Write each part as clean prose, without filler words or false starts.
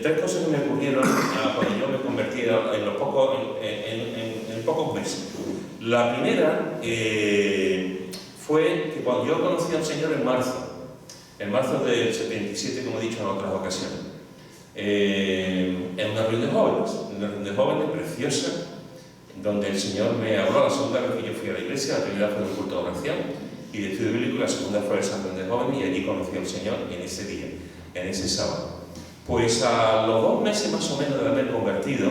tres cosas que me ocurrieron cuando yo me convertí en pocos meses. La primera fue que cuando yo conocí al Señor en marzo del 77, como he dicho en otras ocasiones, en una reunión de jóvenes preciosa, donde el Señor me habló. La segunda vez que yo fui a la iglesia, la primera fue en el culto de oración y de estudio bíblico, la segunda fue el Salón de Jóvenes, y allí conocí al Señor en ese día, en ese sábado. Pues a los 2 meses más o menos de haberme convertido,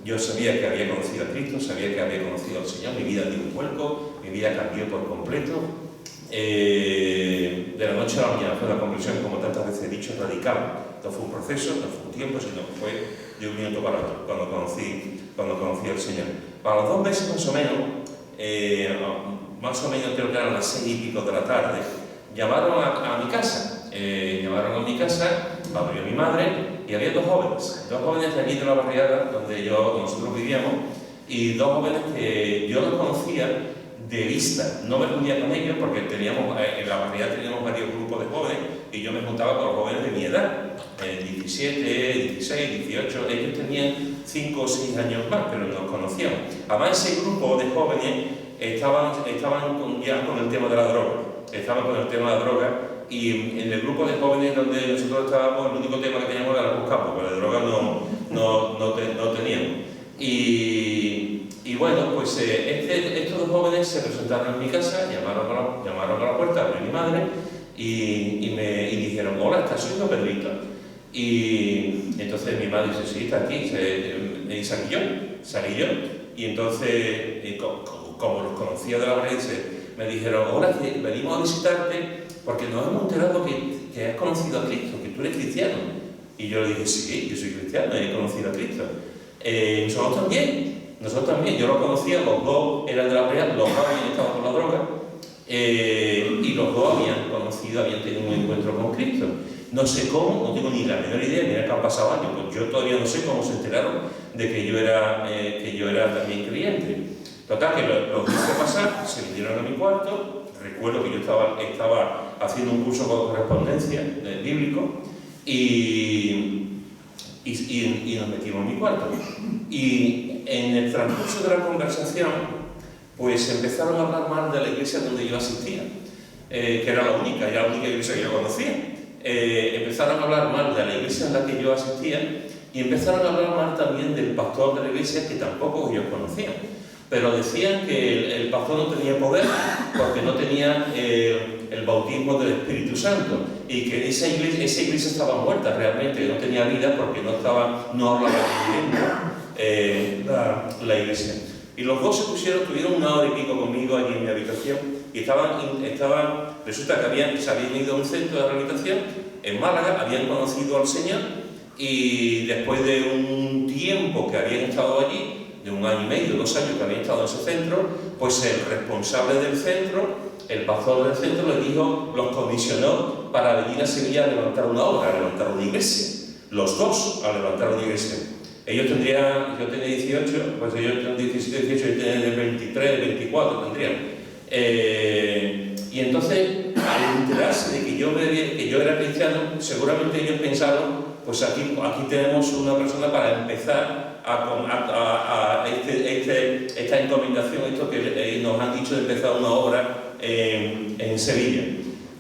yo sabía que había conocido a Cristo, sabía que había conocido al Señor, mi vida dio un vuelco, mi vida cambió por completo. De la noche a la mañana fue una conversión, como tantas veces he dicho, radical. No fue un proceso, no fue un tiempo, sino que fue de un minuto para otro, cuando conocí al Señor. Para los 2 meses más o menos creo que eran las 6 y pico de la tarde, llamaron a mi casa. Abrió mi madre y había dos jóvenes de allí de la barriada donde nosotros vivíamos, y 2 jóvenes que yo los conocía de vista. No me reunía con ellos porque en la barriada teníamos varios grupos de jóvenes y yo me juntaba con los jóvenes de mi edad, 17, 16, 18, ellos tenían 5 o 6 años más, pero nos conocíamos. Además, ese grupo de jóvenes estaban ya con el tema de la droga, y en el grupo de jóvenes donde nosotros estábamos, el único tema que teníamos era los campos, pero de droga no teníamos. Y bueno, pues estos 2 jóvenes se presentaron en mi casa, llamaron a la puerta, abrió mi madre y dijeron: hola, ¿estás su hijo Pedrito? Y entonces mi madre dice: sí, está aquí. Y salí yo. Y entonces, como los conocía de la red, me dijeron: hola, que venimos a visitarte porque nos hemos enterado que has conocido a Cristo, que tú eres cristiano. Y yo le dije: sí, yo soy cristiano, he conocido a Cristo. Nosotros también, yo los conocía, los 2 eran de la red, los 2 habían estado con la droga, y los 2 habían tenido un encuentro con Cristo. No sé cómo, no tengo ni la menor idea, mira que han pasado años, pues yo todavía no sé cómo se enteraron de que yo era también creyente. Total, que los hice pasar, se vinieron a mi cuarto. Recuerdo que yo estaba haciendo un curso con correspondencia bíblico y nos metimos en mi cuarto. Y en el transcurso de la conversación, pues empezaron a hablar mal de la iglesia donde yo asistía, que era la única iglesia que yo conocía. Empezaron a hablar mal de la iglesia en la que yo asistía y empezaron a hablar mal también del pastor de la iglesia, que tampoco ellos conocían. Pero decían que el pastor no tenía poder porque no tenía el bautismo del Espíritu Santo, y que esa iglesia estaba muerta realmente, no tenía vida porque no hablaba bien la iglesia. Y los 2 tuvieron 1 hora y pico conmigo allí en mi habitación, y resulta que se habían ido a un centro de rehabilitación en Málaga, habían conocido al Señor, y después de un tiempo que habían estado allí, de 1 año y medio, 2 años que habían estado en ese centro, pues el responsable del centro, el pastor del centro, los comisionó para venir a Sevilla a levantar una obra, a levantar una iglesia. Los 2 a levantar una iglesia. Yo tenía 18, pues ellos tenían 17, 18, yo tenía 23, 24 tendrían. Y entonces, al enterarse de que yo era cristiano, seguramente ellos pensaron: pues aquí tenemos una persona para empezar esta encomendación, esto que nos han dicho de empezar una obra en Sevilla.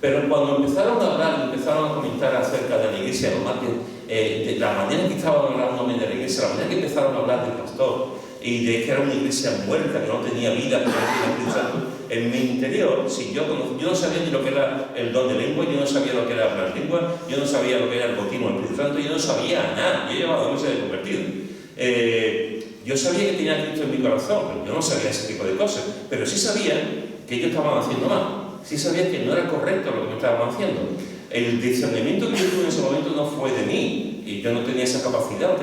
Pero cuando empezaron a hablar, empezaron a comentar acerca de la iglesia, de la manera que estaban hablándome de la iglesia, la manera que empezaron a hablar del pastor y de que era una iglesia muerta, que no tenía vida, que no tenía Espíritu Santo, en mi interior, yo no sabía ni lo que era el don de lengua, yo no sabía lo que era hablar lengua, yo no sabía lo que era el bautismo del Espíritu Santo, yo no sabía nada. Yo llevaba 2 meses de convertido. Yo sabía que tenía Cristo en mi corazón, pero yo no sabía ese tipo de cosas. Pero sí sabía que ellos estaban haciendo mal. Sí sabía que no era correcto lo que me estaban haciendo. El discernimiento que yo tuve en ese momento no fue de mí, y yo no tenía esa capacidad,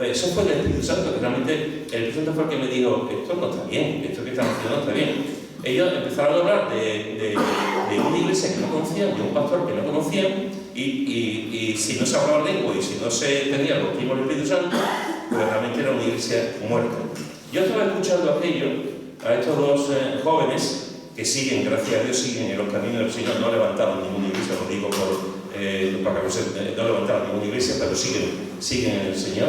eso fue del Espíritu Santo, que realmente el Espíritu Santo fue el que me dijo: esto no está bien, esto que están haciendo no está bien. Ellos empezaron a hablar de una iglesia que no conocían, de un pastor que no conocían, y si no se hablaba lengua y si no se tenía el bautismo del Espíritu Santo, pues realmente era una iglesia muerta. Yo estaba escuchando a estos 2 jóvenes que siguen, gracias a Dios, siguen en los caminos del Señor. No levantaron ninguna iglesia, lo digo para que no levantaron ninguna iglesia, pero siguen en el Señor.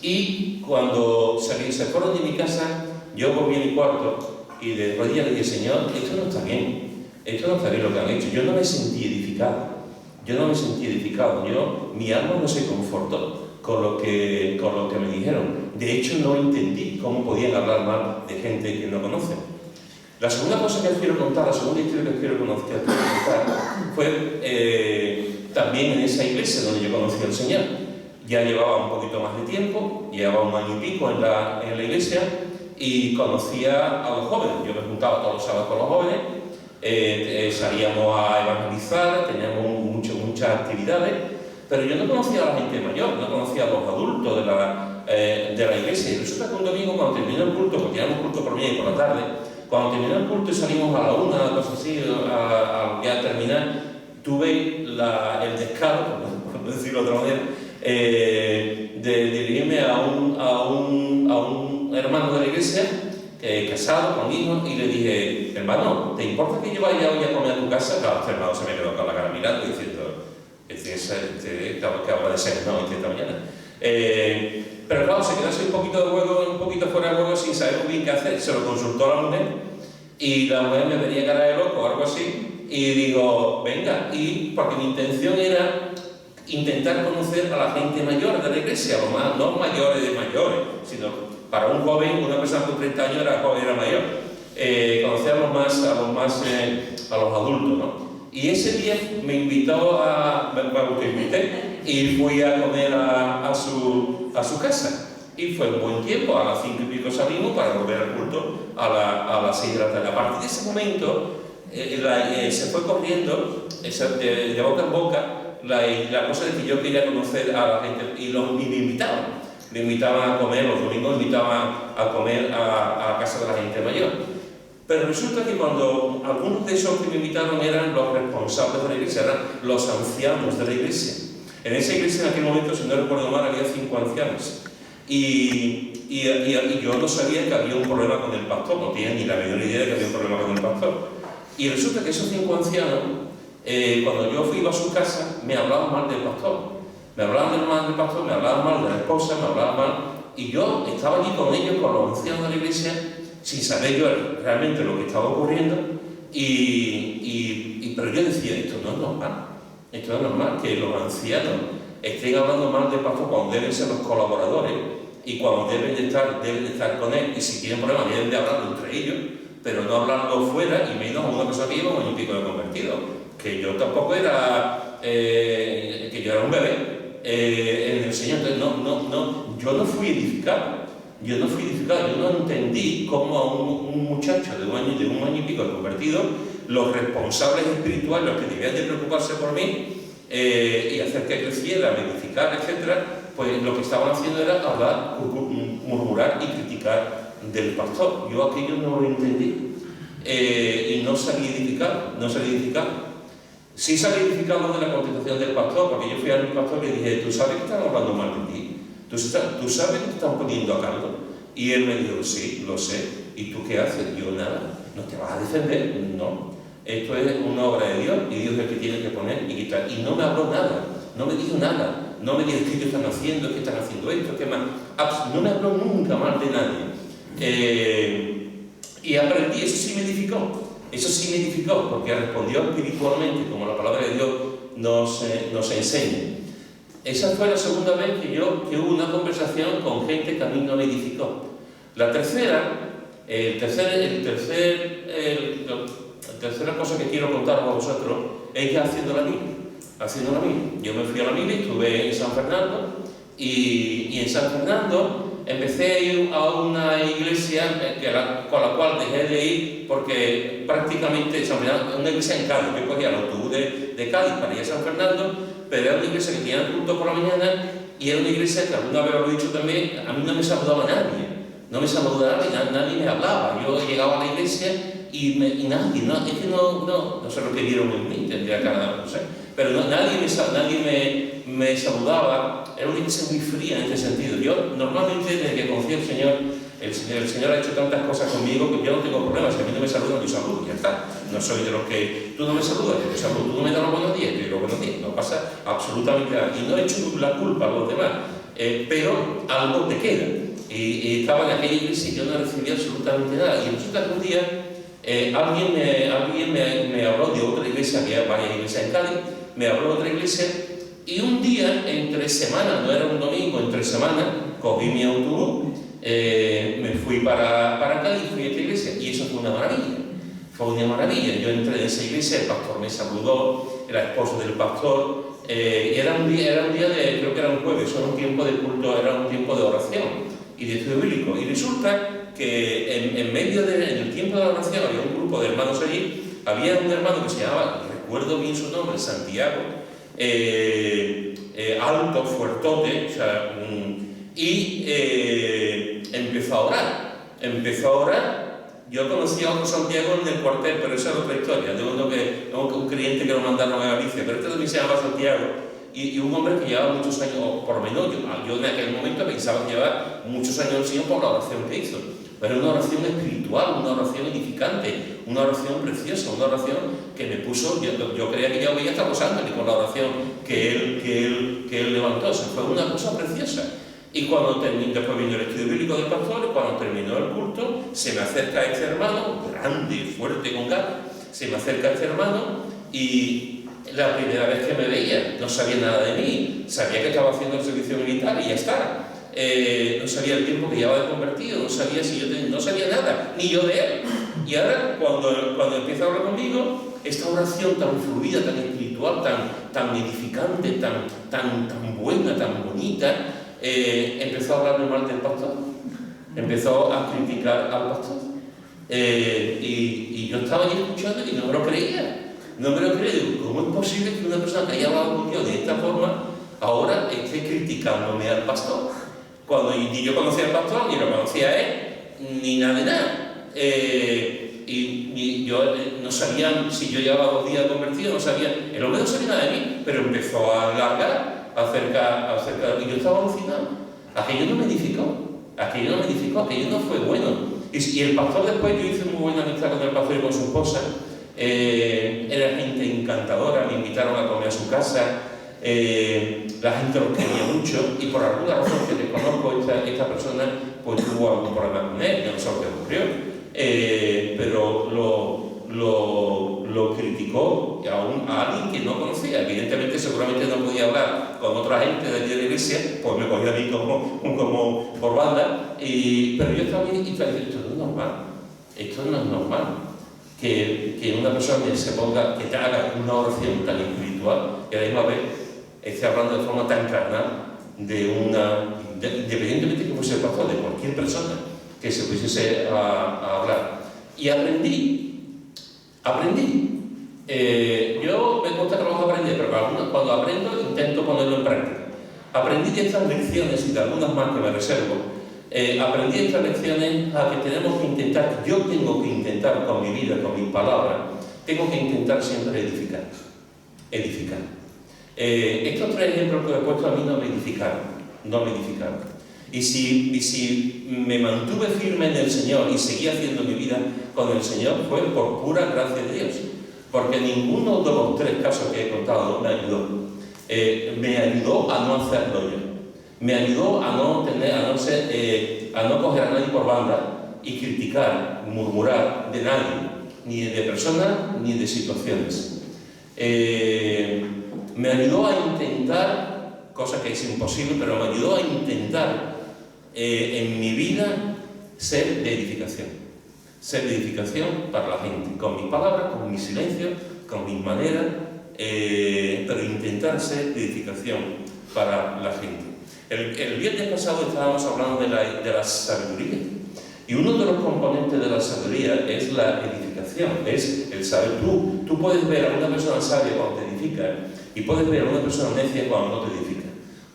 Y cuando se fueron de mi casa, yo volví a mi cuarto y de rodillas le dije, Señor, esto no está bien lo que han hecho. Yo no me sentí edificado, mi alma no se confortó con lo que me dijeron. De hecho, no entendí cómo podían hablar mal de gente que no conocen. La segunda cosa que os quiero contar, la segunda historia que os quiero contar fue también en esa iglesia donde yo conocí al Señor. Ya llevaba un poquito más de tiempo, llevaba 1 año y pico en la iglesia y conocía a los jóvenes. Yo me juntaba todos los sábados con los jóvenes, salíamos a evangelizar, teníamos muchas actividades, pero yo no conocía a la gente mayor, no conocía a los adultos de la iglesia. Y resulta que un domingo, cuando terminó el culto, porque teníamos culto por la mañana y por la tarde, cuando terminó el culto y salimos a la 1, cosas así, ya a terminar, tuve el descaro, por decirlo de otra manera, de dirigirme a un hermano de la iglesia, casado con hijos, y le dije, hermano, ¿te importa que yo vaya hoy a comer a tu casa? Claro, este hermano se me quedó con la cara mirando diciendo, que habla de ser, no, esta mañana. Pero claro, se quedó así un poquito fuera de juego sin saber muy bien qué hacer. Se lo consultó a la mujer y la mujer me venía cara de loco o algo así, y digo, venga, y porque mi intención era intentar conocer a la gente mayor de la iglesia, no mayores de mayores, sino para un joven, una persona con 30 años era joven, era mayor, conocer a los adultos, ¿no? Y ese día me invitó y fui a comer a su casa. Y fue un buen tiempo, a las 5 y pico salimos para volver al culto a las 6 de la tarde. A partir de ese momento se fue corriendo de boca en boca la cosa de que yo quería conocer a la gente y me invitaban. Me invitaban a comer, los domingos me invitaban a comer a casa de la gente mayor. Pero resulta que cuando algunos de esos que me invitaron eran los responsables de la iglesia, eran los ancianos de la iglesia. En esa iglesia en aquel momento, si no recuerdo mal, había 5 ancianos. Y yo no sabía que había un problema con el pastor, no tenía ni la menor idea de que había un problema con el pastor. Y resulta que esos 5 ancianos, cuando yo iba a su casa, me hablaban mal del pastor. Me hablaban mal del pastor, me hablaban mal de la esposa, me hablaban mal. Y yo estaba allí con ellos, con los ancianos de la iglesia, sin saber yo realmente lo que estaba ocurriendo. Pero yo decía, esto no es normal. Esto no es normal que los ancianos estén hablando mal del pastor cuando deben ser los colaboradores y cuando deben de estar con él, y si tienen problemas deben de hablarlo entre ellos, pero no hablarlo fuera, y menos a una persona que lleva 1 año y pico de convertido, que yo tampoco era que yo era un bebé en el Señor. Entonces yo no fui edificado, yo no entendí cómo a un muchacho de un año y pico de convertido, los responsables espirituales, los que debían de preocuparse por mí y hacer que creciera, me edificara, etc., pues lo que estaban haciendo era hablar, murmurar y criticar del pastor. Yo aquello no lo entendí y no salí edificado. Sí salí edificado de la contestación del pastor, porque yo fui al pastor y le dije, ¿tú sabes que están hablando mal de ti? ¿Tú sabes que te están poniendo a cargo? Y él me dijo, sí, lo sé. ¿Y tú qué haces? Yo nada. ¿No te vas a defender? No. Esto es una obra de Dios y Dios es el que tiene que poner y quitar. Y no me habló nada, no me dijo nada. No me dijo qué ellos están haciendo, qué están haciendo esto, qué más. No me habló nunca mal de nadie. Y aprendí, eso sí me edificó, porque respondió espiritualmente, como la palabra de Dios nos enseña. Esa fue la segunda vez que hubo una conversación con gente que a mí no me edificó. La tercera cosa que quiero contar con vosotros es ya haciendo la mía. Yo me fui a la mili, estuve en San Fernando y en San Fernando empecé a ir a una iglesia con la cual dejé de ir porque prácticamente San Fernando, una iglesia en Cádiz. Yo cogía el autobús de Cádiz para ir a San Fernando, pero era una iglesia que tenía culto por la mañana y era una iglesia que alguna vez lo he dicho también, a mí no me saludaba nadie. Nadie me hablaba. Yo llegaba a la iglesia y nadie, no sé lo que vieron en mí, tendría cara, no sé, pero nadie me saludaba. Era una iglesia muy fría en este sentido. Yo normalmente, desde que conocí al Señor, el Señor ha hecho tantas cosas conmigo que yo no tengo problemas. Si a mí no me saludan, yo saludo, ya está. No soy de los que tú no me saludas, yo te saludo, tú no me das los buenos días, yo digo buenos días. No pasa absolutamente nada. Y no he hecho la culpa a los demás, pero algo te queda. Y estaba en aquella iglesia y yo no recibí absolutamente nada. Y resulta que un día alguien me habló de otra iglesia, había varias iglesias en Cádiz, me habló de otra iglesia. Y un día, entre semanas, no era un domingo, entre semanas, cogí mi autobús, me fui para Cádiz, fui a esta iglesia, y eso fue una maravilla. Fue una maravilla. Yo entré en esa iglesia, el pastor me saludó, era esposo del pastor, y era un día de, creo que era un jueves, era un tiempo de culto, era un tiempo de oración y de estudio bíblico. Y resulta que en el tiempo de la oración había un grupo de hermanos allí, había un hermano que se llamaba, recuerdo bien su nombre, Santiago, alto, fuertote, o sea, y empezó a orar. Yo conocí a otro Santiago en el cuartel, pero esa es otra historia, de un cliente que lo mandaron a Galicia, pero este también se llama Santiago, y un hombre que llevaba muchos años, o por lo menos yo en aquel momento pensaba que llevaba muchos años en el Señor por la oración que hizo, pero una oración espiritual, una oración edificante, una oración preciosa, una oración que me puso, yo creía que ya veía hasta los ángeles con la oración que él levantó. O sea, fue una cosa preciosa. Y cuando después vino el estudio bíblico del pastor, cuando terminó el culto, se me acerca este hermano, grande, fuerte, con ganas, se me acerca este hermano y la primera vez que me veía no sabía nada de mí, sabía que estaba haciendo el servicio militar y ya está. No sabía el tiempo que llevaba de convertido, no sabía no sabía nada, ni yo de él. Y ahora, cuando empieza a hablar conmigo, esta oración tan fluida, tan espiritual, tan edificante, tan buena, tan bonita, empezó a hablarme mal del pastor, empezó a criticar al pastor. Y yo estaba ahí escuchando y no me lo creía. No me lo creía. Digo, ¿cómo es posible que una persona que haya hablado con Dios de esta forma ahora esté criticándome al pastor? Cuando ni yo conocía al pastor, ni lo conocía a él, ni nada de nada. Y yo no sabía, si yo llevaba 2 días convertido, no sabía, el hombre no sabía nada de mí, pero empezó a alargar acerca, y yo estaba alucinado. Aquello no me edificó, aquello no fue bueno. Y el pastor después, yo hice muy buena amistad con el pastor y con su esposa, era gente encantadora, me invitaron a comer a su casa, la gente lo quería mucho, y por alguna razón que desconozco, esta persona pues tuvo algún problema con él, yo no sé lo que ocurrió, pero lo criticó a alguien que no conocía. Evidentemente, seguramente no podía hablar con otra gente de allí de la iglesia, pues me cogía a mí como por banda, pero yo estaba bien y estaba diciendo, esto no es normal, que una persona se ponga, que te haga una oración tan espiritual, y a la misma vez esté hablando de forma tan carnal independientemente que fuese el pastor, de cualquier persona que se pusiese a hablar. Y aprendí. Yo me cuesta trabajo aprender, pero cuando aprendo intento ponerlo en práctica. Aprendí de estas lecciones y de algunas más que me reservo. Aprendí estas lecciones a que tenemos que intentar, yo tengo que intentar con mi vida, con mis palabras, tengo que intentar siempre edificar. Estos 3 ejemplos que he puesto a mí no me edificaron. Y si me mantuve firme en el Señor y seguí haciendo mi vida con el Señor, fue por pura gracia de Dios. Porque ninguno de los 3 casos que he contado me ayudó. Me ayudó a no hacerlo yo. Me ayudó a no coger a nadie por banda y criticar, murmurar de nadie, ni de personas ni de situaciones. Me ayudó a intentar, cosa que es imposible, pero me ayudó a intentar en mi vida ser de edificación para la gente, con mis palabras, con mis silencios, con mis maneras, pero intentar ser de edificación para la gente. El viernes pasado estábamos hablando de la sabiduría, y uno de los componentes de la sabiduría es la edificación, es el saber. Tú puedes ver a una persona sabia cuando te edifica, y puedes ver a una persona necia cuando no te edifica.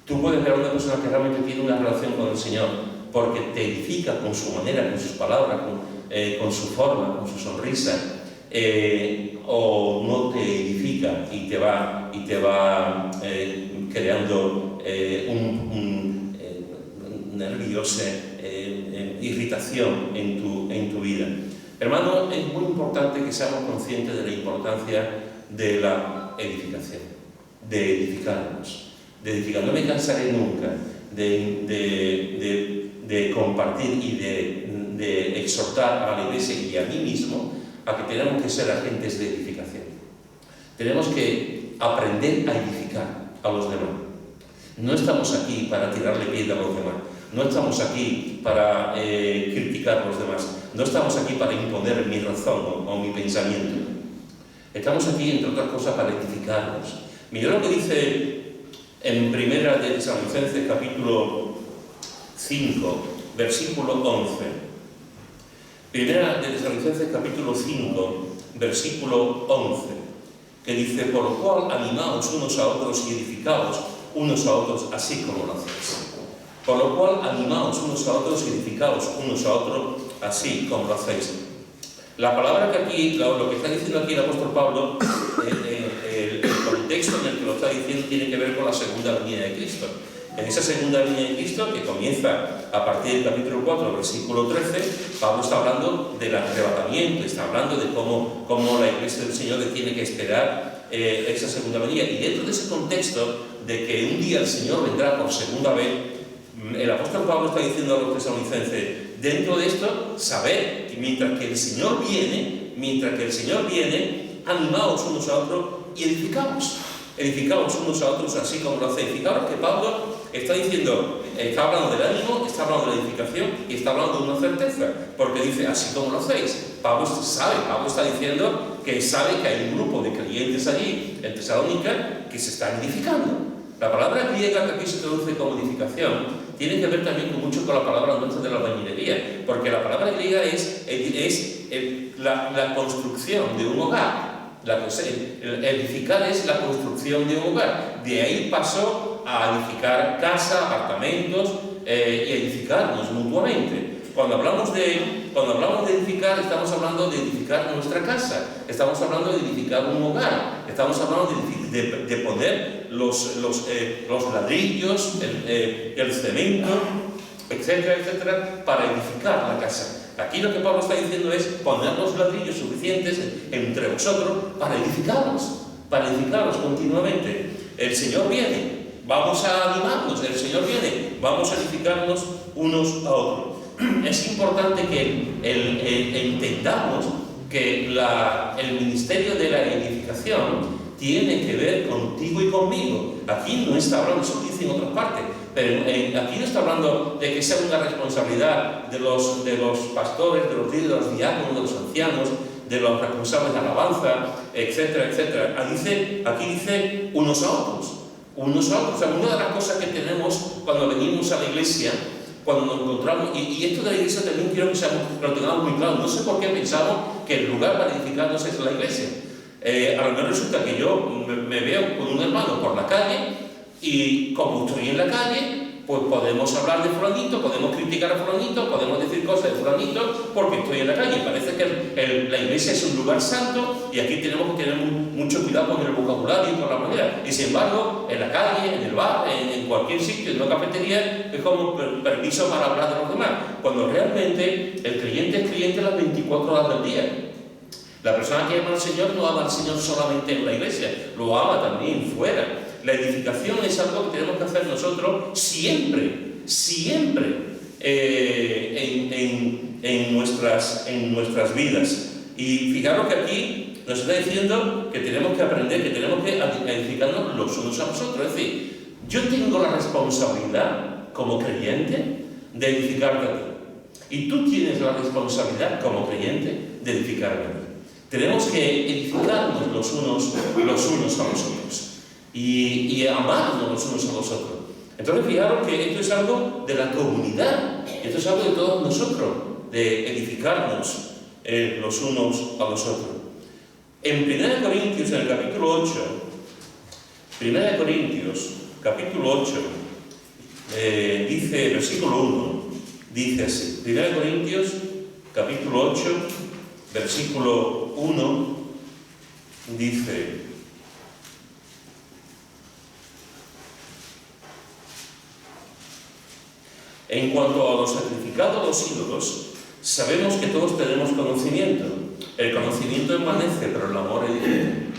Tú puedes ver a una persona que realmente tiene una relación con el Señor porque te edifica con su manera, con sus palabras, con su forma, con su sonrisa, o no te edifica y te va creando un nervios irritación en tu vida. Hermano, es muy importante que seamos conscientes de la importancia de la edificación, de edificarnos. No me cansaré nunca de compartir y de exhortar a la Iglesia y a mí mismo a que tenemos que ser agentes de edificación. Tenemos que aprender a edificar a los demás. No estamos aquí para tirarle piedra a los demás. No estamos aquí para criticar a los demás. No estamos aquí para imponer mi razón o mi pensamiento. Estamos aquí, entre otras cosas, para edificarnos. Mira lo que dice en Primera de Tesalonicenses, capítulo 5, versículo 11. Primera de Tesalonicenses, capítulo 5, versículo 11, que dice: por lo cual animaos unos a otros y edificaos unos a otros, así como lo hacéis. Por lo cual animaos unos a otros y edificaos unos a otros, así como lo hacéis. La palabra que aquí, lo que está diciendo aquí el apóstol Pablo, el contexto en el que lo está diciendo tiene que ver con la segunda venida de Cristo. En esa segunda venida de Cristo, que comienza a partir del capítulo 4, versículo 13, Pablo está hablando del arrebatamiento, está hablando de cómo la Iglesia del Señor tiene que esperar esa segunda venida. Y dentro de ese contexto de que un día el Señor vendrá por segunda vez, el apóstol Pablo está diciendo a los tesalonicenses: dentro de esto, sabed que mientras que el Señor viene, animaos unos a otros y edificaos unos a otros, así como lo hacéis. Fijaros que Pablo está diciendo, está hablando del ánimo, está hablando de la edificación y está hablando de una certeza, porque dice, así como lo hacéis. Pablo está diciendo que sabe que hay un grupo de creyentes allí, en Tesalónica, que se están edificando. La palabra griega que aquí se traduce como edificación tiene que ver también mucho con la palabra nuestra de la albañilería, porque la palabra griega es la construcción de un hogar. Edificar es la construcción de un hogar. De ahí pasó a edificar casa, apartamentos y edificarnos mutuamente. Cuando hablamos de edificar, estamos hablando de edificar nuestra casa, estamos hablando de edificar un hogar, estamos hablando de poner los ladrillos, el cemento, etcétera, etcétera, para edificar la casa. Aquí lo que Pablo está diciendo es poner los ladrillos suficientes entre vosotros para edificarlos continuamente. El Señor viene, vamos a animarnos, el Señor viene, vamos a edificarnos unos a otros. Es importante que entendamos que el ministerio de la edificación tiene que ver contigo y conmigo. Aquí no está hablando, eso dice en otras partes, pero aquí no está hablando de que sea una responsabilidad de los pastores, de los líderes, de los diáconos, de los ancianos, de los responsables de alabanza, etcétera, etcétera. Aquí dice unos a otros. O sea, una de las cosas que tenemos cuando venimos a la iglesia, cuando nos encontramos, y esto de la iglesia también quiero que lo tengamos muy claro. No sé por qué pensamos que el lugar para edificarnos es la iglesia. A lo mejor resulta que yo me veo con un hermano por la calle y como estoy en la calle, pues podemos hablar de fulanito, podemos criticar a fulanito, podemos decir cosas de fulanito porque estoy en la calle. Parece que la iglesia es un lugar santo y aquí tenemos que tener mucho cuidado con el vocabulario y con la manera. Y sin embargo, en la calle, en el bar, en cualquier sitio, en una cafetería, es como permiso para hablar de los demás. Cuando realmente el creyente es creyente las 24 horas del día. La persona que ama al Señor no ama al Señor solamente en la iglesia, lo ama también fuera. La edificación es algo que tenemos que hacer nosotros siempre en nuestras vidas. Y fijaros que aquí nos está diciendo que tenemos que aprender, que tenemos que edificarnos los unos a los otros. Es decir, yo tengo la responsabilidad como creyente de edificarte a ti. Y tú tienes la responsabilidad como creyente de edificarme a mí. Tenemos que edificarnos los unos a los otros y amarnos los unos a los otros. Entonces, fijaros que esto es algo de la comunidad, esto es algo de todos nosotros, de edificarnos los unos a los otros. En 1 Corintios, en el capítulo 8, 1 Corintios, capítulo 8, dice, versículo 1, dice así, 1 Corintios, capítulo 8, versículo 1, dice: En cuanto a lo sacrificado a los ídolos, sabemos que todos tenemos conocimiento. El conocimiento permanece, pero el amor edifica.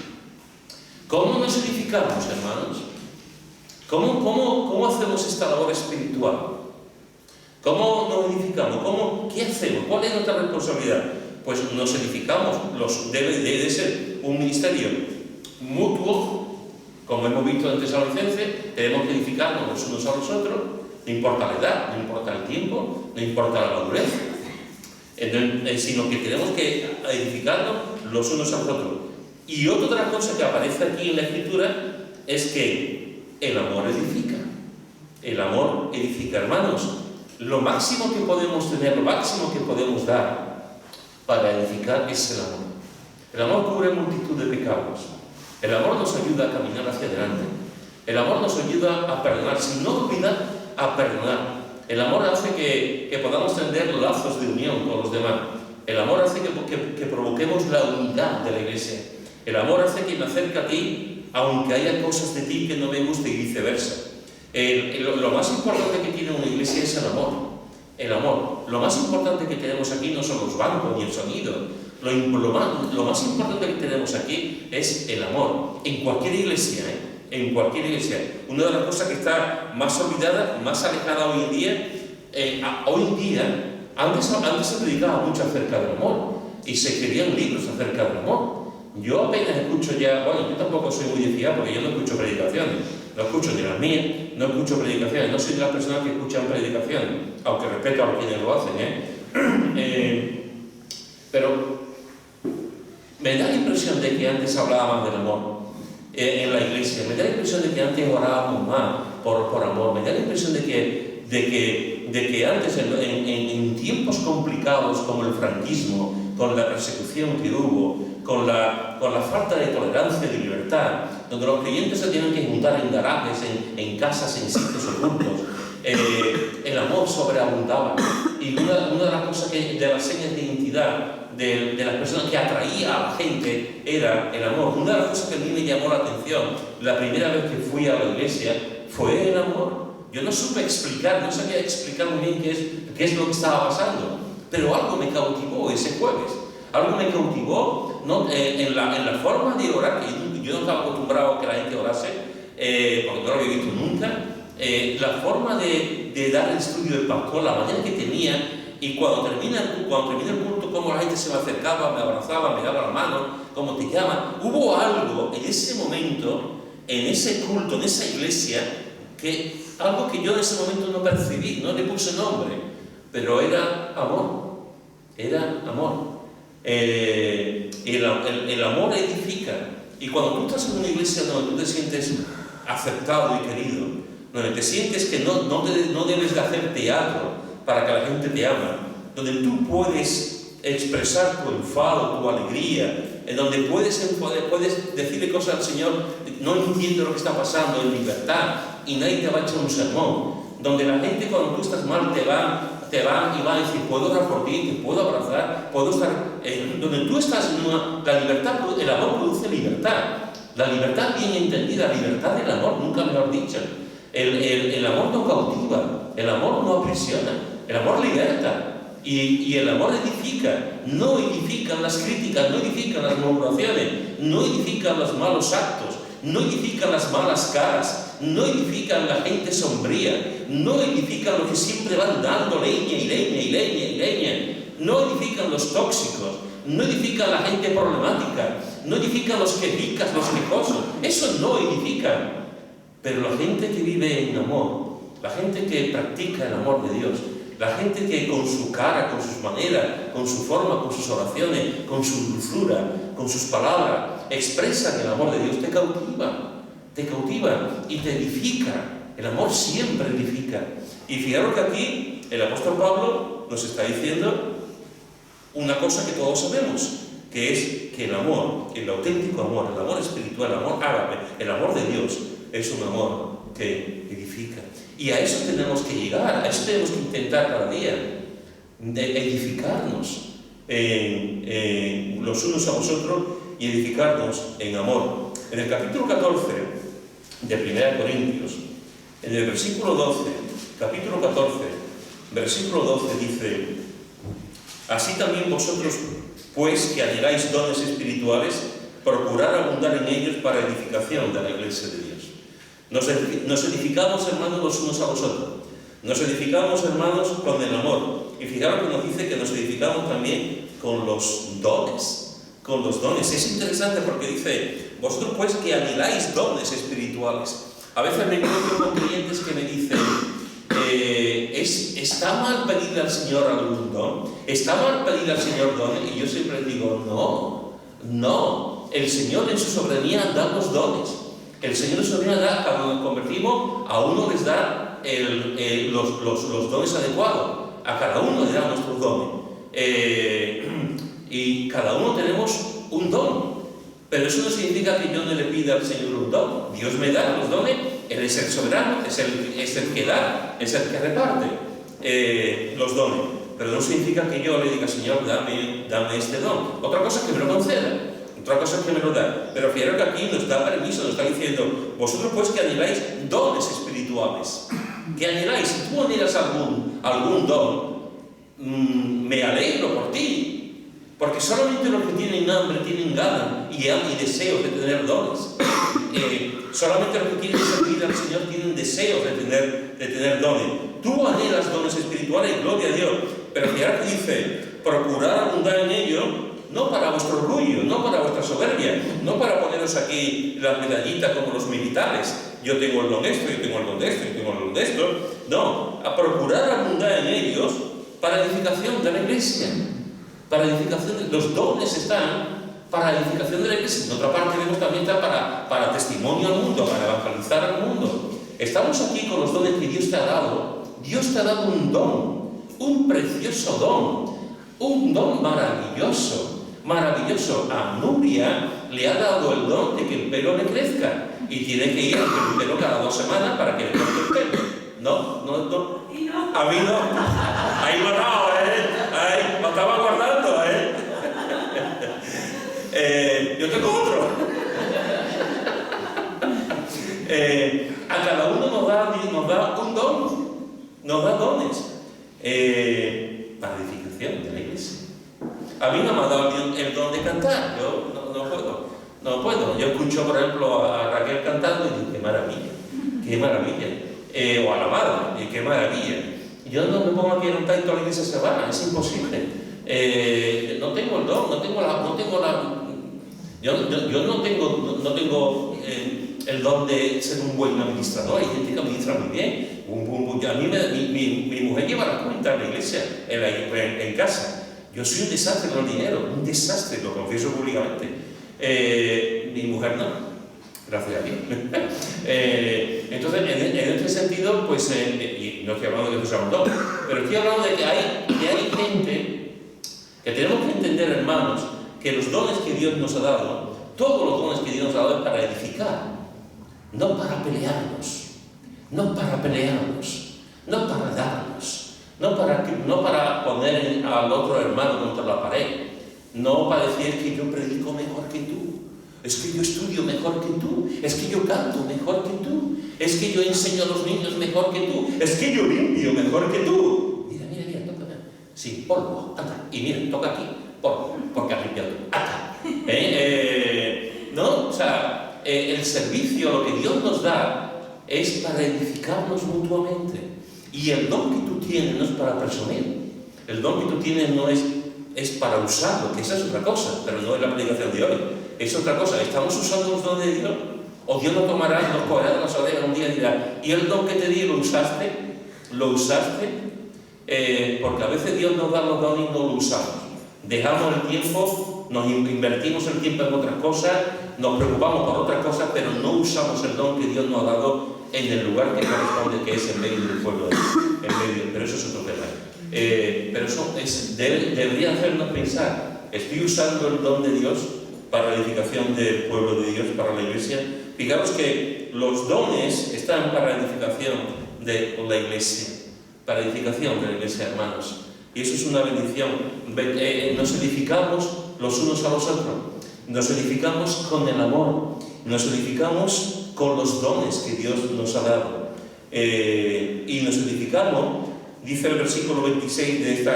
¿Cómo nos edificamos, hermanos? ¿Cómo hacemos esta labor espiritual? ¿Cómo nos edificamos? ¿Qué hacemos? ¿Cuál es nuestra responsabilidad? Pues nos edificamos. Debe de ser un ministerio mutuo, como hemos visto en Tesalonicenses. Tenemos que edificarnos los unos a los otros. No importa la edad, no importa el tiempo, no importa la madurez, sino que tenemos que edificarnos los unos a los otros. Y otra cosa que aparece aquí en la Escritura es que el amor edifica. El amor edifica, hermanos. Lo máximo que podemos tener, lo máximo que podemos dar para edificar es el amor. El amor cubre multitud de pecados. El amor nos ayuda a caminar hacia adelante. El amor nos ayuda a perdonar, sin no olvidar a perdonar. El amor hace que podamos tender lazos de unión con los demás. El amor hace que provoquemos la unidad de la Iglesia. El amor hace que me acerque a ti, aunque haya cosas de ti que no me gusten y viceversa. Lo más importante que tiene una iglesia es el amor. El amor. Lo más importante que tenemos aquí no son los bancos ni el sonido. Lo más importante que tenemos aquí es el amor. En cualquier iglesia, en cualquier iglesia. Una de las cosas que está más olvidada, más alejada hoy en día, antes se predicaba mucho acerca del amor y se escribían libros acerca del amor. Yo apenas escucho ya, bueno, yo tampoco soy muy de fiar porque yo no escucho predicaciones, no escucho ni las mías, no escucho predicaciones, no soy de las personas que escuchan predicaciones, aunque respeto a quienes lo hacen, pero me da la impresión de que antes hablaba más del amor en la iglesia, me da la impresión de que antes orábamos más por amor, me da la impresión de que antes, en tiempos complicados como el franquismo, con la persecución que hubo, con la falta de tolerancia y de libertad, donde los creyentes se tienen que juntar en garajes, en casas, en sitios ocultos, el amor sobreabundaba. Y una de las cosas de las señas de identidad de las personas que atraía a la gente era el amor. Una de las cosas que a mí me llamó la atención la primera vez que fui a la iglesia fue el amor. Yo no supe explicar, no sabía explicar muy bien qué es lo que estaba pasando, pero algo me cautivó ese jueves. Algo me cautivó en la forma de orar, que yo no estaba acostumbrado a que la gente orase, porque no lo había visto nunca. La forma de dar el estudio del pastor, la manera que tenía, y cuando termina el culto, cómo la gente se me acercaba, me abrazaba, me daba la mano, cómo te llama. Hubo algo en ese momento, en ese culto, en esa iglesia, algo que yo en ese momento no percibí, no le puse nombre, pero era amor. Era amor. El amor edifica. Y cuando tú estás en una iglesia donde tú te sientes aceptado y querido, donde te sientes que no debes de hacer teatro para que la gente te ame, donde tú puedes expresar tu enfado, tu alegría, en donde puedes decirle cosas al Señor, no entiendo lo que está pasando, en libertad, y nadie te va a echar un sermón, donde la gente cuando tú estás mal te va y va a decir, puedo orar por ti, te puedo abrazar, puedo estar, donde tú estás la libertad, el amor produce libertad, la libertad bien entendida, la libertad del amor, nunca mejor dicho. El amor no cautiva, el amor no aprisiona, el amor liberta. Y el amor edifica, no edifican las críticas, no edifican las murmuraciones, no edifican los malos actos, no edifican las malas caras, no edifican la gente sombría, no edifican los que siempre van dando leña y leña y leña y leña, no edifican los tóxicos, no edifican la gente problemática, no edifican los quejicas, los quejosos, eso no edifican. Pero la gente que vive en amor, la gente que practica el amor de Dios, la gente que con su cara, con sus maneras, con su forma, con sus oraciones, con su dulzura, con sus palabras, expresan el amor de Dios, te cautiva y te edifica. El amor siempre edifica. Y fijaros que aquí el apóstol Pablo nos está diciendo una cosa que todos sabemos, que es que el amor, el auténtico amor, el amor espiritual, el amor ágape, el amor de Dios, es un amor que edifica. Y a eso tenemos que llegar, a eso tenemos que intentar cada día, de edificarnos los unos a vosotros y edificarnos en amor. En el capítulo 14 de 1 Corintios, en el versículo 12, capítulo 14, Versículo 12 dice: así también vosotros, pues, que anheláis dones espirituales, procurad abundar en ellos para edificación de la iglesia de Dios. Nos edificamos, hermanos, los unos a los otros. Nos edificamos, hermanos, con el amor. Y fijaros que nos dice que nos edificamos también con los dones. Con los dones. Es interesante porque dice: vosotros, pues, que anheláis dones espirituales. A veces me encuentro con clientes que me dicen: ¿está mal pedirle al Señor algún don? ¿Está mal pedirle al Señor dones? Y yo siempre les digo: no. El Señor en su soberanía da los dones. El Señor en su soberanía da, cuando nos convertimos, a uno les da los dones adecuados. A cada uno le da nuestros dones. Y cada uno tenemos un don. Pero eso no significa que yo no le pida al Señor un don. Dios me da los dones. Él es el soberano, es el que da, es el que reparte los dones. Pero no significa que yo le diga: Señor, dame este don. Otra cosa es que me lo conceda, otra cosa es que me lo da. Pero fijaros que aquí nos da permiso, nos está diciendo: vosotros, pues, que anheláis dones espirituales. Que anheláis. Si tú anhelas algún don, me alegro por ti. Porque solamente los que tienen hambre, tienen ganas y deseos de tener dones. Solamente los que quieren servir al Señor tienen deseos de tener dones. Tú anhelas dones espirituales, gloria a Dios. Pero fijaros que dice: procurad abundar en ello, no para vuestro orgullo, no para vuestra soberbia, no para poneros aquí las medallitas como los militares. Yo tengo el don de esto, yo tengo el don de esto, yo tengo el don de esto. No, a procurar abundar en ellos para edificación de la iglesia. Para edificación, los dones están para edificación de la iglesia. En otra parte vemos también está para testimonio al mundo, para evangelizar al mundo. Estamos aquí con los dones que Dios te ha dado. Dios te ha dado un don, un precioso don, un don maravilloso. A Nuria le ha dado el don de que el pelo le crezca y tiene que ir al peluquero cada 2 semanas para que le corte el pelo. No. A mí no. Ahí lo no, Ahí lo estaba guardando, yo tengo otro. A cada uno nos da un don, nos da dones para edificación de la iglesia. A mí no me ha dado el don de cantar. Yo no puedo. Yo escucho, por ejemplo, a Raquel cantando y digo: qué maravilla. O a la madre, y qué maravilla. Yo no me pongo aquí en un taito a la iglesia se va, es imposible. No tengo el don, yo no tengo el don de ser un buen administrador. Hay gente que administra muy bien. A mí mi mujer lleva la cuenta en la iglesia, en casa. Yo soy un desastre con el dinero, un desastre, lo confieso públicamente. Mi mujer no, gracias a Dios. Entonces, en este sentido, pues, y no estoy hablando de que sea un don, pero estoy hablando de que hay gente que tenemos que entender, hermanos, que los dones que Dios nos ha dado, todos los dones que Dios nos ha dado es para edificar, no para pelearnos, no para darnos. No para poner al otro hermano contra la pared, no para decir que yo predico mejor que tú, es que yo estudio mejor que tú, es que yo canto mejor que tú, es que yo enseño a los niños mejor que tú, es que yo limpio mejor que tú. Mira, toca. Sí, polvo, acá. Y mira, toca aquí, polvo, porque has limpiado acá. No, o sea, el servicio, lo que Dios nos da, es para edificarnos mutuamente. Y el don que tú tienes no es para presumir. El don que tú tienes no es para usarlo, que esa es otra cosa, pero no es la predicación de hoy. Es otra cosa. ¿Estamos usando los dones de Dios? ¿O Dios lo tomará y nos cogerá de las orejas un día y dirá: ¿y el don que te di lo usaste? Porque a veces Dios nos da los dones y no lo usamos. Dejamos el tiempo, nos invertimos el tiempo en otras cosas, nos preocupamos por otras cosas, pero no usamos el don que Dios nos ha dado en el lugar que corresponde, que es en medio del pueblo de Dios. Pero eso es otro tema. Pero eso debería hacernos pensar: ¿estoy usando el don de Dios para la edificación del pueblo de Dios, para la iglesia? Fijaros que los dones están para la edificación de la iglesia, hermanos. Y eso es una bendición. Nos edificamos los unos a los otros, nos edificamos con el amor, nos edificamos con los dones que Dios nos ha dado. Y nos edificamos Dice el versículo 26 de 1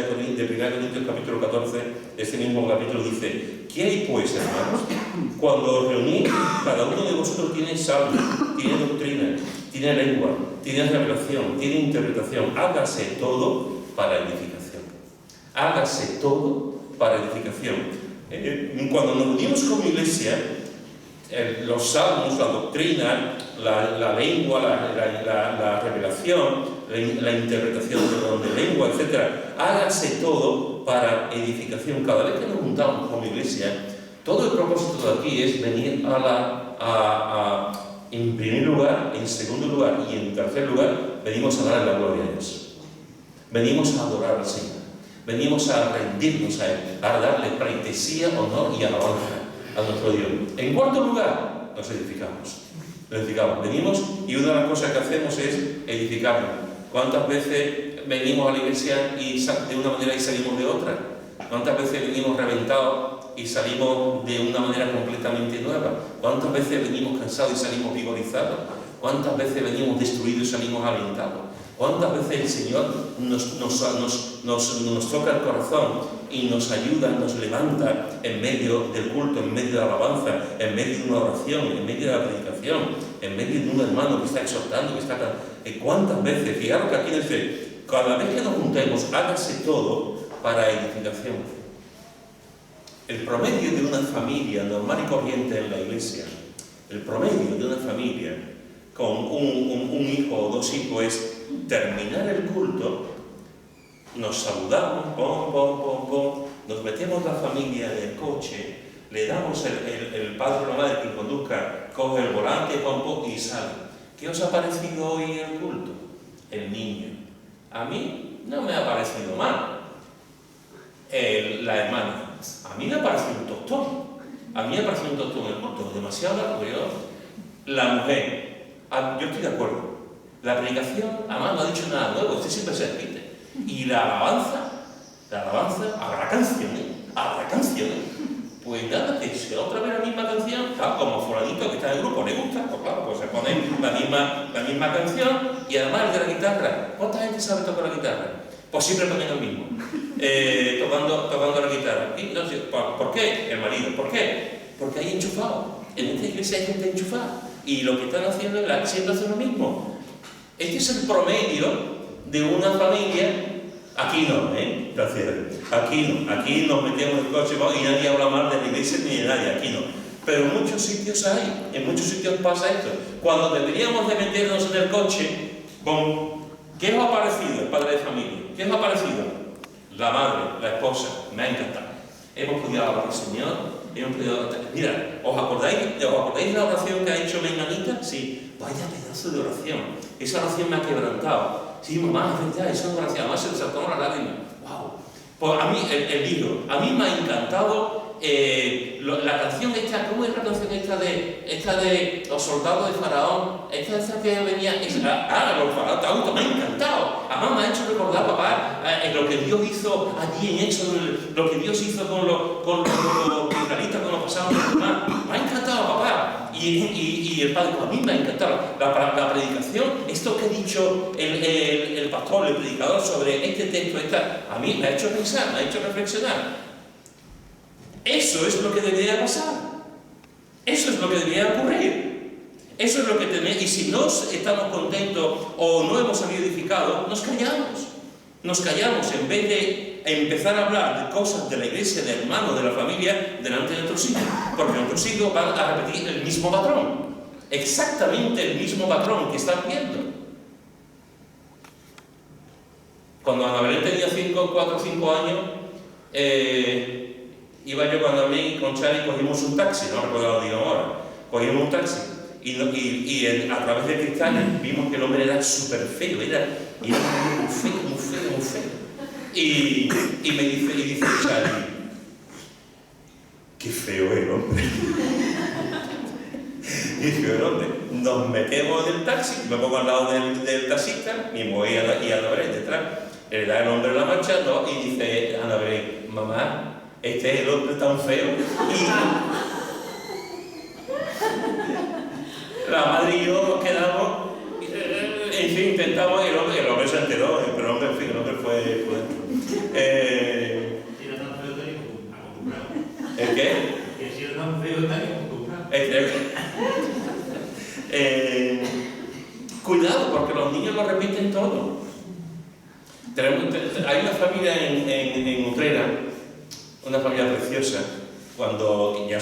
Corintios capítulo 14, de este mismo capítulo, dice: ¿qué hay pues, hermanos? Cuando os reunís, cada uno de vosotros tiene salmo, tiene doctrina, tiene lengua, tiene revelación, tiene interpretación. Hágase todo para edificación. Hágase todo para edificación. Cuando nos unimos como iglesia, los salmos, la doctrina, la lengua, la revelación, la interpretación de lengua, etc. Hágase todo para edificación. Cada vez que nos juntamos como iglesia, todo el propósito de aquí es venir en primer lugar, en segundo lugar y en tercer lugar, venimos a dar la gloria a Dios. Venimos a adorar al Señor. Venimos a rendirnos a Él, a darle pleitesía, honor y alabanza a nuestro Dios. En cuarto lugar, nos edificamos. Venimos y una de las cosas que hacemos es edificarnos. ¿Cuántas veces venimos a la iglesia de una manera y salimos de otra? ¿Cuántas veces venimos reventados y salimos de una manera completamente nueva? ¿Cuántas veces venimos cansados y salimos vigorizados? ¿Cuántas veces venimos destruidos y salimos alentados? ¿Cuántas veces el Señor nos toca el corazón y nos ayuda, nos levanta en medio del culto, en medio de la alabanza, en medio de una oración, en medio de la predicación, en medio de un hermano que está exhortando, que está... ¿Cuántas veces? Fijaros que aquí dice: cada vez que nos juntemos, hágase todo para edificación. El promedio de una familia normal y corriente en la iglesia, el promedio de una familia con un hijo o dos hijos es terminar el culto, nos saludamos, nos metemos la familia en el coche, le damos el padre o la madre que conduzca, coge el volante, y sale. ¿Qué os ha parecido hoy el culto? El niño. A mí no me ha parecido mal. La hermana. A mí me ha parecido un tostón. A mí me ha parecido un tostón el culto, demasiado largo. La mujer. Yo estoy de acuerdo. La predicación, además, no ha dicho nada nuevo, usted siempre se repite. Y la alabanza, habrá canciones. Pues nada, que si otra vez la misma canción, claro, como fulanito que está en el grupo le gusta, pues claro, pues se pone la misma canción. Y además el de la guitarra, ¿cuánta gente sabe tocar la guitarra? Pues siempre ponen el mismo, tocando la guitarra. Y no sé, ¿por qué? El marido, ¿por qué? Porque hay enchufados. En esta iglesia hay gente enchufada. Y lo que están haciendo es siempre hacen lo mismo. Este es el promedio de una familia. Aquí no, gracias. Aquí nos metemos en el coche y nadie habla mal de la iglesia ni de nadie, aquí no. Pero en muchos sitios en muchos sitios pasa esto. Cuando deberíamos de meternos en el coche, ¿qué os ha parecido el padre de familia? ¿Qué os ha parecido? La madre, la esposa, me ha encantado. Hemos podido hablar del Señor, hemos podido... Mira, ¿os acordáis la oración que ha hecho Menganita? Sí, vaya pedazo de oración. Esa oración me ha quebrantado. Sí, mamá, es verdad, esa oración, además se le saltó la lágrima. ¡Wow! Pues a mí, el libro, a mí me ha encantado la canción esta. ¿Cómo es la canción esta de los soldados de Faraón? Esta que venía, los faraón, me ha encantado. Además me ha hecho recordar, papá, lo que Dios hizo allí en Éxodo, lo que Dios hizo con los israelitas cuando pasaban por el mar. Me ha encantado, papá. Y el padre, pues a mí me ha encantado la predicación, esto que ha dicho el pastor, el predicador sobre este texto, a mí me ha hecho pensar, me ha hecho reflexionar. Eso es lo que debería pasar. Eso es lo que debería ocurrir. Eso es lo que tenemos. Y si no estamos contentos o no hemos salido edificados, nos callamos. Nos callamos en vez de empezar a hablar de cosas de la iglesia, de hermanos, de la familia, delante de nuestros hijos. Porque nuestros hijos van a repetir el mismo patrón. Exactamente el mismo patrón que están viendo. Cuando Ana Belén tenía 4 o 5 años, iba yo con Ana Belén y con Chari, cogimos un taxi, no recuerdo lo digo ahora, cogimos un taxi y a través de cristales vimos que el hombre era súper feo, era muy feo. Y me dice Chari, qué feo el hombre. Y dije, ¿dónde? Nos metemos en el taxi, me pongo al lado del taxista, mi mujer y Ana Belén detrás, le da el hombre la marcha, ¿no? Y dice Ana Belén, mamá, este es el hombre tan feo. Y la madre y yo nos quedamos, en fin, intentamos, el hombre se enteró, Cuidado, porque los niños lo repiten todo. Hay una familia en Utrera, una familia preciosa, cuando ya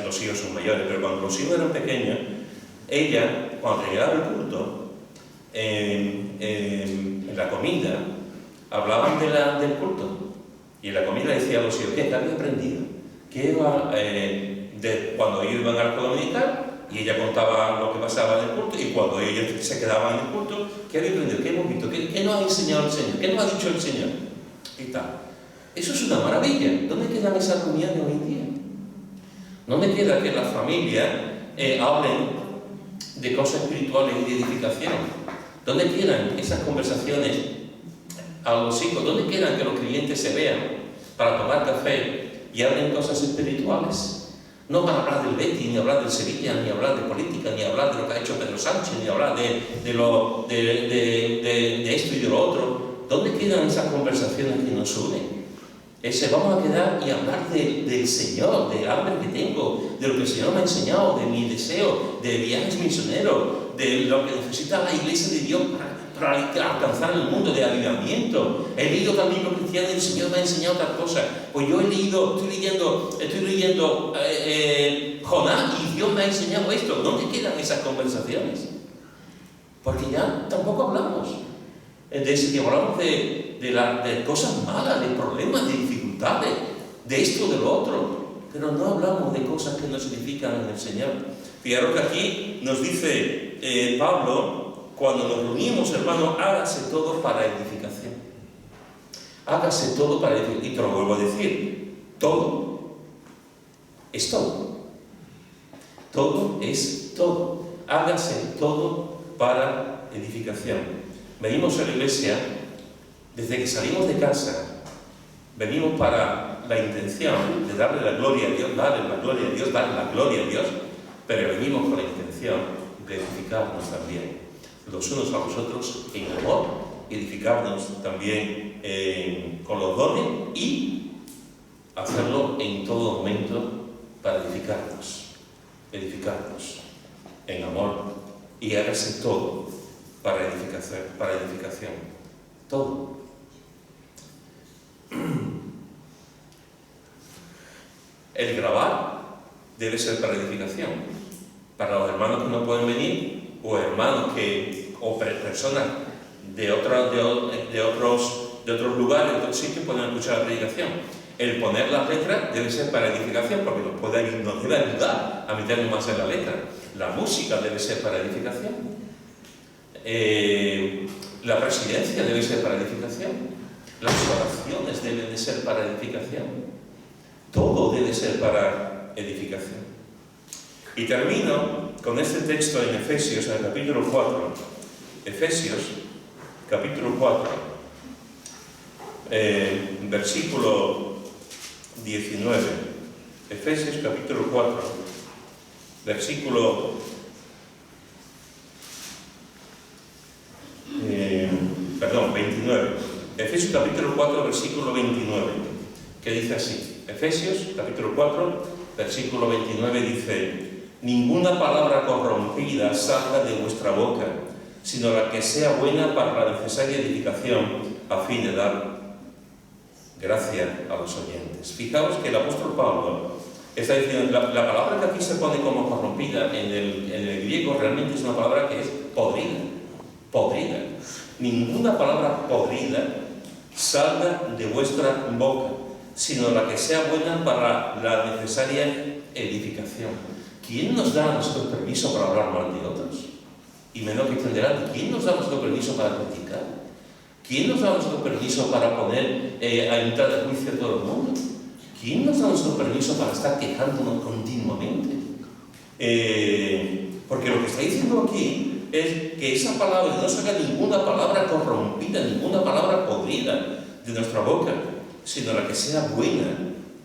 los hijos son mayores, pero cuando los hijos eran pequeños, ella, cuando llegaba el culto, en la comida, hablaban del culto. Y en la comida decía a los hijos, ¿qué había aprendido? Cuando ellos iban a la escuela dominical, y ella contaba lo que pasaba en el culto, y cuando ellos se quedaban en el culto, ¿qué había aprendido? ¿Qué hemos visto? ¿Qué nos ha enseñado el Señor? ¿Qué nos ha dicho el Señor? Y tal. Eso es una maravilla. ¿Dónde quedan esas reuniones hoy en día? ¿Dónde queda que las familias hablen de cosas espirituales y de edificación? ¿Dónde quedan esas conversaciones a los hijos? ¿Dónde quedan que los clientes se vean para tomar café y hablen cosas espirituales? No para hablar del Betis, ni hablar del Sevilla, ni hablar de política, ni hablar de lo que ha hecho Pedro Sánchez, ni hablar de esto y de lo otro. ¿Dónde quedan esas conversaciones que nos unen? Vamos a quedar y hablar del Señor, del hambre que tengo, de lo que el Señor me ha enseñado, de mi deseo, de viajes misioneros, de lo que necesita la Iglesia de Dios para alcanzar el mundo, de avivamiento. He leído también los cristianos y el Señor me ha enseñado otras cosas. Pues yo estoy leyendo Jonás y Dios me ha enseñado esto. ¿Dónde quedan esas conversaciones? Porque ya tampoco hablamos de ese tiempo, hablamos de cosas malas, de problemas, de dificultades, de esto, de lo otro, pero no hablamos de cosas que nos edifican en el Señor. Fijaros que aquí nos dice Pablo, cuando nos reunimos, hermanos, hágase todo para edificación. Hágase todo para edificación. Y te lo vuelvo a decir, todo es todo. Todo es todo. Hágase todo para edificación. Venimos a la iglesia, desde que salimos de casa, venimos para la intención de darle la gloria a Dios, darle la gloria a Dios, darle la gloria a Dios, pero venimos con la intención de edificarnos también, los unos a los otros en amor, edificarnos también con los dones y hacerlo en todo momento para edificarnos en amor y hágase todo para edificación, todo. El grabar debe ser para edificación, para los hermanos que no pueden venir, o hermanos o personas de otros lugares, de otros sitios, pueden escuchar la predicación. El poner las letras debe ser para edificación, porque nos debe ayudar a meternos más en la letra. La música debe ser para edificación. La presidencia debe ser para edificación. Las oraciones deben de ser para edificación. Todo debe ser para edificación. Y termino con este texto en Efesios, en el capítulo 4. Efesios, capítulo 4, versículo 19. Efesios, capítulo 4, versículo 29. Efesios, capítulo 4, versículo 29, que dice así. Efesios, capítulo 4, versículo 29 dice: ninguna palabra corrompida salga de vuestra boca, sino la que sea buena para la necesaria edificación, a fin de dar gracia a los oyentes. Fijaos que el apóstol Pablo está diciendo, la palabra que aquí se pone como corrompida en el griego realmente es una palabra que es podrida. Ninguna palabra podrida salga de vuestra boca, sino la que sea buena para la necesaria edificación. ¿Quién nos da nuestro permiso para hablar mal de otros? Y menos que estén delante. ¿Quién nos da nuestro permiso para criticar? ¿Quién nos da nuestro permiso para poner a entrar a juicio a todo el mundo? ¿Quién nos da nuestro permiso para estar quejándonos continuamente? Porque lo que está diciendo aquí es que esa palabra no salga ninguna palabra corrompida, ninguna palabra podrida de nuestra boca, sino la que sea buena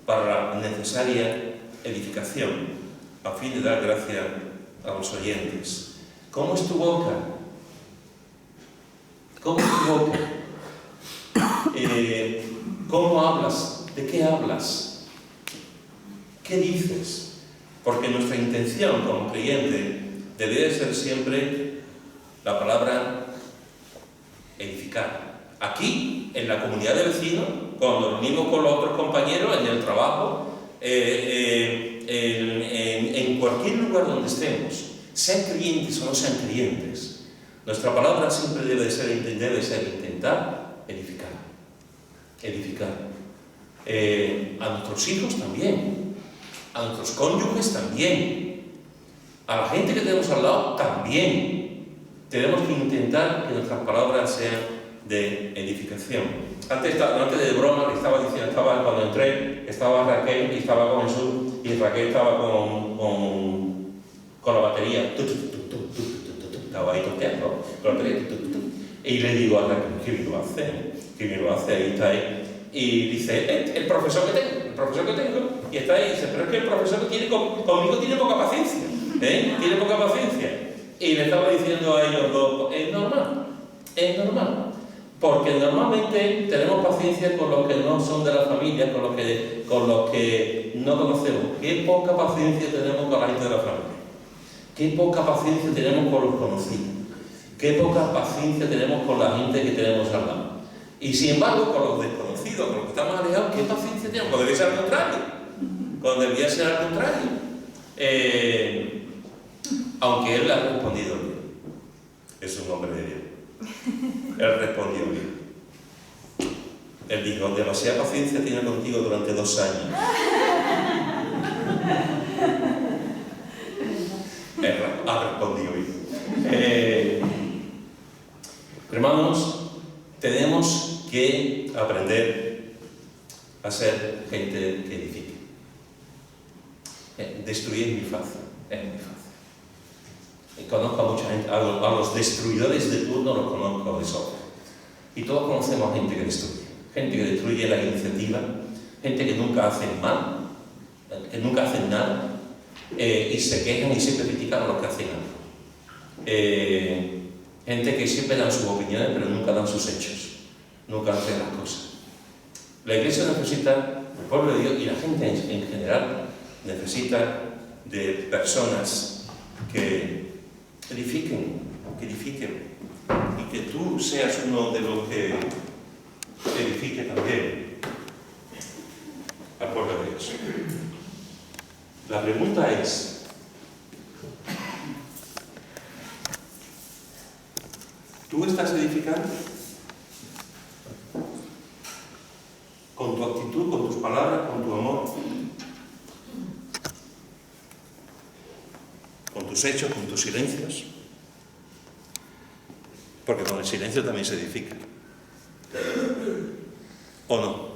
para la necesaria edificación, a fin de dar gracia a los oyentes. ¿Cómo es tu boca? ¿Cómo es tu boca? ¿Cómo hablas? ¿De qué hablas? ¿Qué dices? Porque nuestra intención como creyente debe ser siempre la palabra edificar. Aquí, en la comunidad de vecinos, cuando nos reunimos con los otros compañeros, en el trabajo, en cualquier lugar donde estemos, sean creyentes o no sean creyentes, nuestra palabra siempre debe ser intentar edificar. A nuestros hijos también, a nuestros cónyuges también, a la gente que tenemos al lado también. Tenemos que intentar que nuestras palabras sean de edificación. Antes de broma, cuando entré, estaba Raquel y estaba con Jesús, y Raquel estaba con la batería. Estaba ahí toqueando con la batería. Y le digo a Raquel, ¿qué bien lo hace? Ahí está ahí. Y dice, el profesor que tengo, y está ahí, dice, pero es que el profesor que tiene conmigo tiene poca paciencia, tiene poca paciencia. Y le estaba diciendo a ellos dos, es normal, porque normalmente tenemos paciencia con los que no son de la familia, con los que no conocemos. Qué poca paciencia tenemos con la gente de la familia, qué poca paciencia tenemos con los conocidos, qué poca paciencia tenemos con la gente que tenemos al lado. Y sin embargo, con los desconocidos, con los que estamos alejados, ¿qué paciencia tenemos? Cuando debía ser al contrario. Aunque él le ha respondido bien. Es un hombre de Dios. Él respondió bien. Él dijo, demasiada paciencia tiene contigo durante 2 años. Él ha respondido bien. Hermanos, tenemos que aprender a ser gente que edifique. Destruir es muy fácil. Conozco a mucha gente, a los destruidores de turno los conozco de sobra. Y todos conocemos gente que destruye la iniciativa, gente que nunca hacen mal, que nunca hacen nada, y se quejan y siempre critican a los que hacen algo. Gente que siempre dan sus opiniones, pero nunca dan sus hechos, nunca hacen las cosas. La Iglesia necesita, el pueblo de Dios y la gente en general, necesita de personas que edifiquen, y que tú seas uno de los que edifique también al pueblo de Dios. La pregunta es, ¿tú estás edificando? Con tu actitud, con tus palabras, con tu amor, con tus hechos, con tus silencios, porque con el silencio también se edifica, ¿o no?